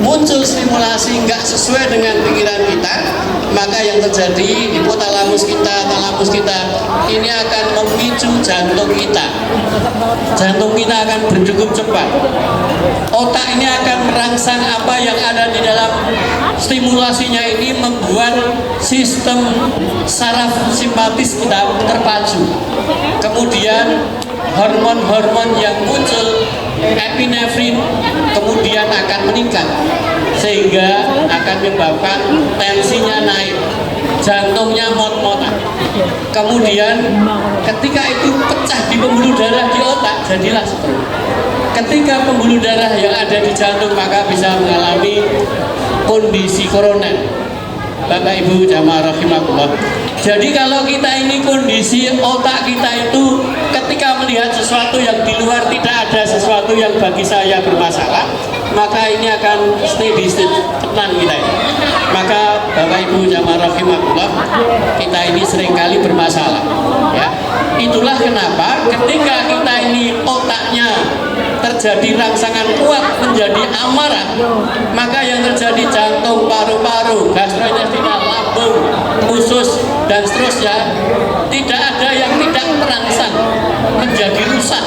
muncul stimulasi nggak sesuai dengan pikiran kita, maka yang terjadi hipotalamus kita, talamus kita ini akan memicu jantung kita. Jantung kita akan berdegup cepat. Otak ini akan merangsang apa yang ada di dalam stimulasinya ini, membuat sistem saraf simpatis kita terpacu. Kemudian hormon-hormon yang muncul, epinefrin, kemudian akan meningkat sehingga akan menyebabkan tensinya naik, jantungnya mot-motan. Kemudian ketika itu pecah di pembuluh darah di otak, jadilah stroke. Ketika pembuluh darah yang ada di jantung maka bisa mengalami kondisi koroner. Bapak Ibu jamaah rahimakumullah. Jadi kalau kita ini kondisi otak kita itu ketika melihat sesuatu yang di luar tidak ada sesuatu yang bagi saya bermasalah, maka ini akan steady state, tenang kita ini. Maka Bapak Ibu jamaah rahimakumullah, kita ini seringkali bermasalah. Ya. Itulah kenapa ketika kita ini otaknya terjadi rangsangan kuat menjadi amarah, maka yang terjadi jantung, paru-paru, gastrointestinal, lambung, usus, dan seterusnya tidak ada yang tidak terangsang menjadi rusak.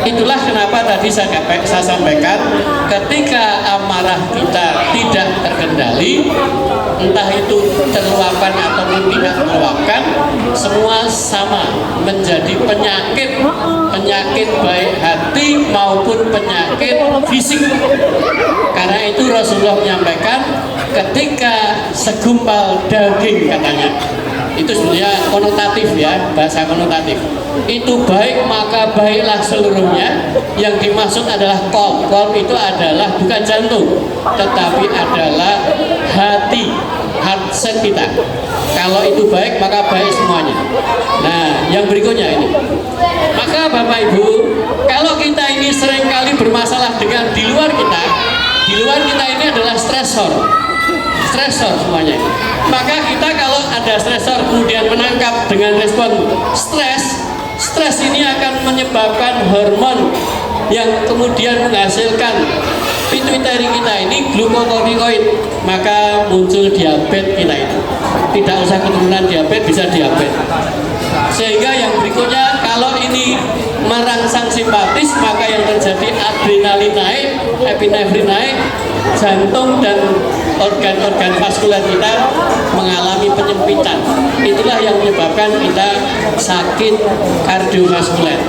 Itulah kenapa tadi saya sampaikan, ketika amarah kita tidak terkendali, entah itu terluapkan ataupun tidak terluapkan, semua sama menjadi penyakit baik hati maupun penyakit fisik. Karena itu Rasulullah menyampaikan ketika segumpal daging, katanya itu sebenarnya konotatif ya, bahasa konotatif, itu baik maka baiklah seluruhnya. Yang dimaksud adalah qalb. Qalb itu adalah bukan jantung tetapi adalah hati, heart kita. Kalau itu baik maka baik semuanya. Nah yang berikutnya ini, maka Bapak Ibu, kalau kita ini seringkali bermasalah dengan di luar kita ini adalah stresor semuanya. Maka kita kalau ada stresor kemudian menangkap dengan respon stres ini akan menyebabkan hormon yang kemudian menghasilkan pituitari kita ini glukokortikoid, maka muncul diabetes kita itu. Tidak usah keturunan diabetes, bisa diabetes. Sehingga yang berikutnya, kalau ini merangsang simpatis, maka yang terjadi adrenalin naik, epinefrin naik, jantung dan organ-organ vaskuler kita mengalami penyempitan. Itulah yang menyebabkan kita sakit kardiovaskuler.